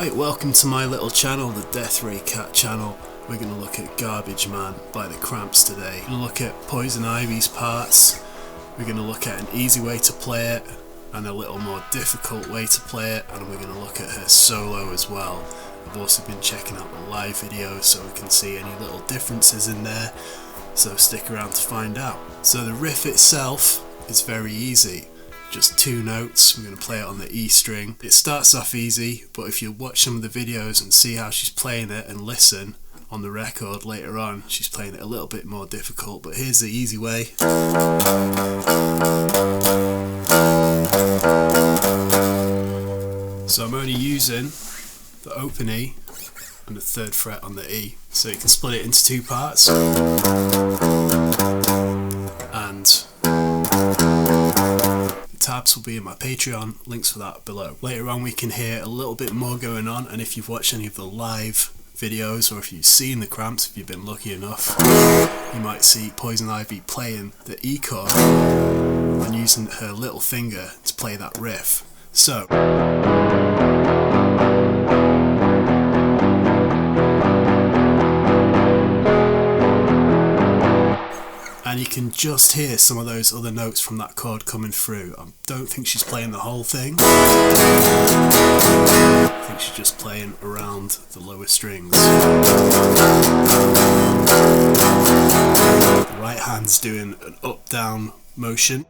Right, welcome to my little channel, the Death Ray Cat channel. We're going to look at Garbageman by the Cramps today. We're going to look at Poison Ivy's parts. We're going to look at an easy way to play it and a little more difficult way to play it, and we're going to look at her solo as well. I've also been checking out the live videos so we can see any little differences in there, so stick around to find out. So the riff itself is very easy. Just two notes. We're going to play it on the E string. It starts off easy, but if you watch some of the videos and see how she's playing it and listen on the record later on, she's playing it a little bit more difficult, but here's the easy way. So I'm only using the open E and the 3rd fret on the E, so you can split it into two parts. And tabs will be in my Patreon, links for that below. Later on we can hear a little bit more going on, and if you've watched any of the live videos or if you've seen the Cramps, if you've been lucky enough, you might see Poison Ivy playing the E chord and using her little finger to play that riff. So and you can just hear some of those other notes from that chord coming through. I don't think she's playing the whole thing. I think she's just playing around the lower strings. The right hand's doing an up-down motion.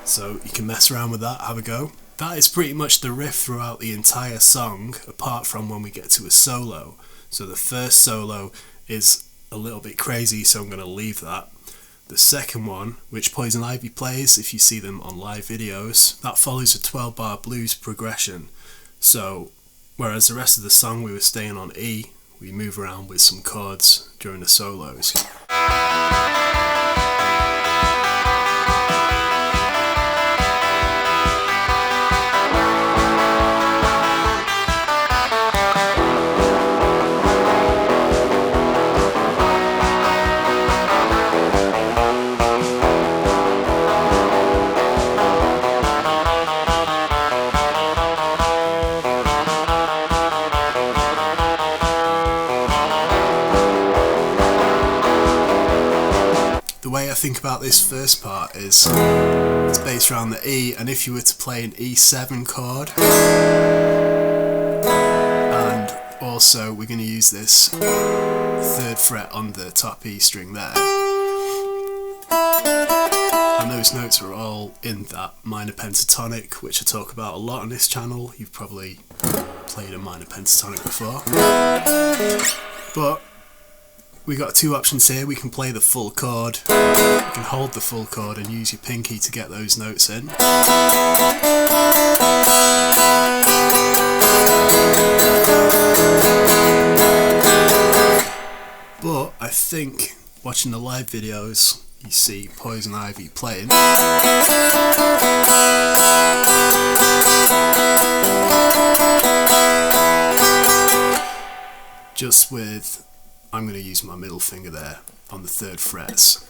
So you can mess around with that, have a go. That is pretty much the riff throughout the entire song, apart from when we get to a solo. So the first solo is a little bit crazy, so I'm going to leave that. The second one, which Poison Ivy plays, if you see them on live videos, that follows a 12-bar blues progression. So whereas the rest of the song we were staying on E, we move around with some chords during the solos. The way I think about this first part is it's based around the E, and if you were to play an E7 chord, and also we're going to use this 3rd fret on the top E string there, and those notes are all in that minor pentatonic, which I talk about a lot on this channel. You've probably played a minor pentatonic before, but we got two options here. We can play the full chord, you can hold the full chord and use your pinky to get those notes in. But I think watching the live videos, you see Poison Ivy playing just with, I'm going to use my middle finger there on the 3rd frets.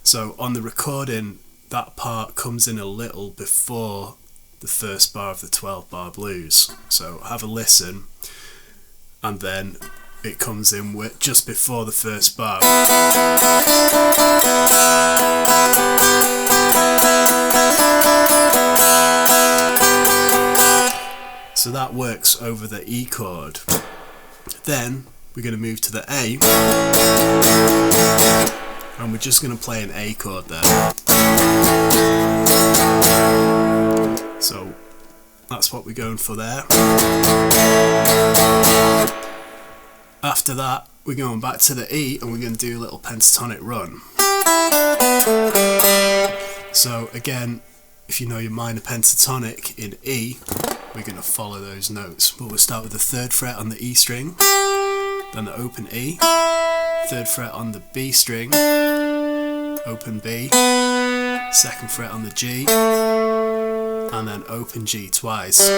So on the recording, that part comes in a little before the first bar of the 12-bar blues. So have a listen, and then it comes in with just before the first bar. So that works over the E chord. Then we're going to move to the A, and we're just going to play an A chord there. So that's what we're going for there. After that, we're going back to the E, and we're going to do a little pentatonic run. So again, if you know your minor pentatonic in E, we're going to follow those notes. But we'll start with the 3rd fret on the E string, then the open E, 3rd fret on the B string, open B, 2nd fret on the G, and then open G twice.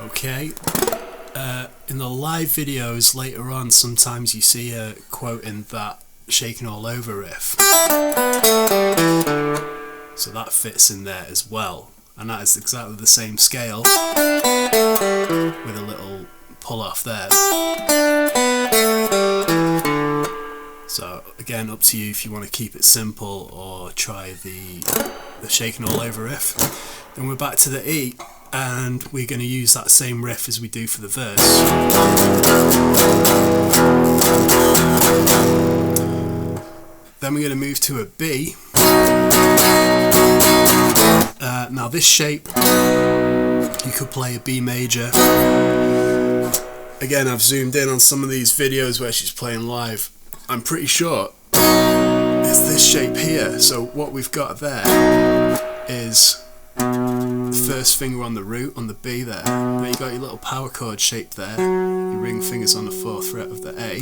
Okay, In the live videos later on, sometimes you see her quoting that Shaking All Over riff. So that fits in there as well. And that is exactly the same scale with a little pull off there. So again, up to you if you want to keep it simple or try the Shaking All Over riff. Then we're back to the E, and we're going to use that same riff as we do for the verse. Then we're going to move to a B. Now this shape, you could play a B major. Again, I've zoomed in on some of these videos where she's playing live. I'm pretty sure it's this shape here. So what we've got there is the first finger on the root, on the B there. Then you got your little power chord shape there. Your ring finger's on the 4th fret of the A.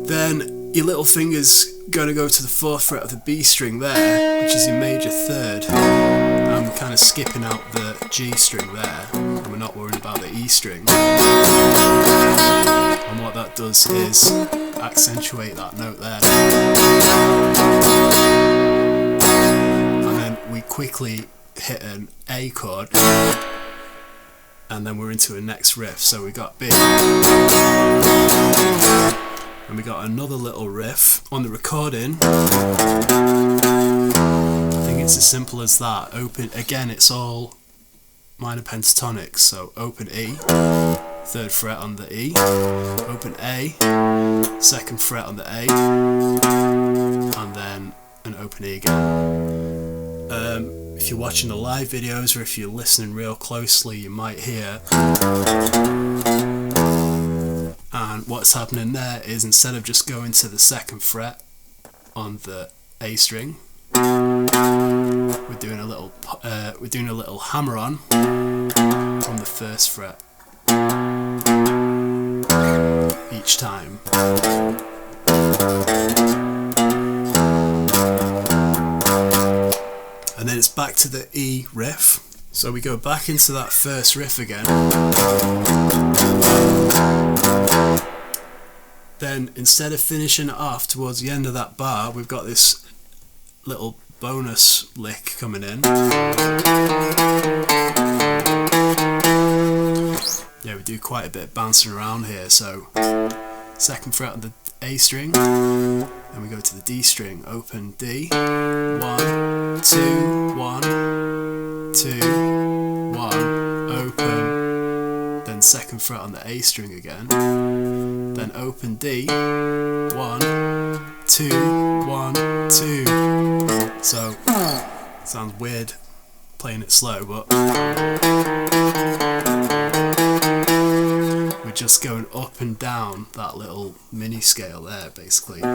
Then your little finger's going to go to the 4th fret of the B string there, which is your major 3rd. And we're kind of skipping out the G string there, and we're not worrying about the E string. And what that does is accentuate that note there. And then we quickly hit an A chord, and then we're into a next riff. So we got B. And we got another little riff on the recording. I think it's as simple as that. Open, again, it's all minor pentatonic, so open E, 3rd fret on the E, open A, 2nd fret on the A, and then an open E again. If you're watching the live videos or if you're listening real closely, you might hear. And what's happening there is, instead of just going to the 2nd fret on the A string, we're doing a little hammer on from the 1st fret each time. And then it's back to the E riff. So we go back into that first riff again. Then instead of finishing it off towards the end of that bar, we've got this little bonus lick coming in. Yeah, we do quite a bit of bouncing around here. So 2nd fret on the A string, then we go to the D string, open D, 1, 2, 1, 2, 1, open, then 2nd fret on the A string again, then open D, 1, 2, 1, 2. So, sounds weird playing it slow, but we're just going up and down that little mini scale there, basically. I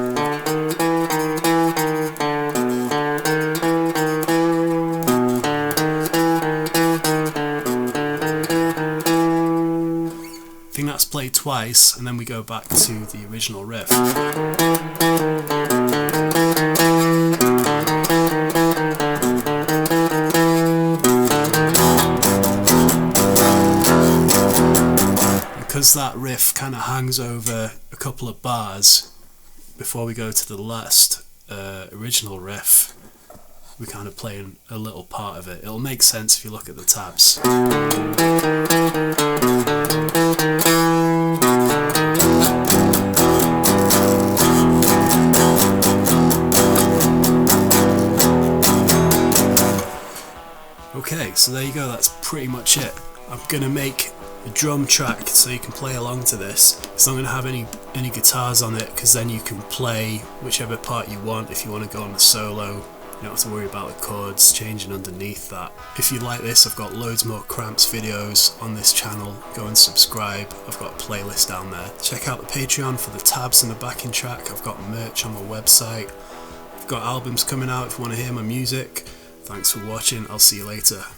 think that's played twice, and then we go back to the original riff. Because that riff kind of hangs over a couple of bars before we go to the last original riff, we're kind of playing a little part of it. It'll make sense if you look at the tabs. Okay, so there you go, that's pretty much it. I'm going to make a drum track so you can play along to this. It's not going to have any guitars on it, because then you can play whichever part you want. If you want to go on the solo, you don't have to worry about the chords changing underneath that. If you like this, I've got loads more Cramps videos on this channel. Go and subscribe. I've got a playlist down there. Check out the Patreon for the tabs and the backing track. I've got merch on my website. I've got albums coming out if you want to hear my music. Thanks for watching. I'll see you later.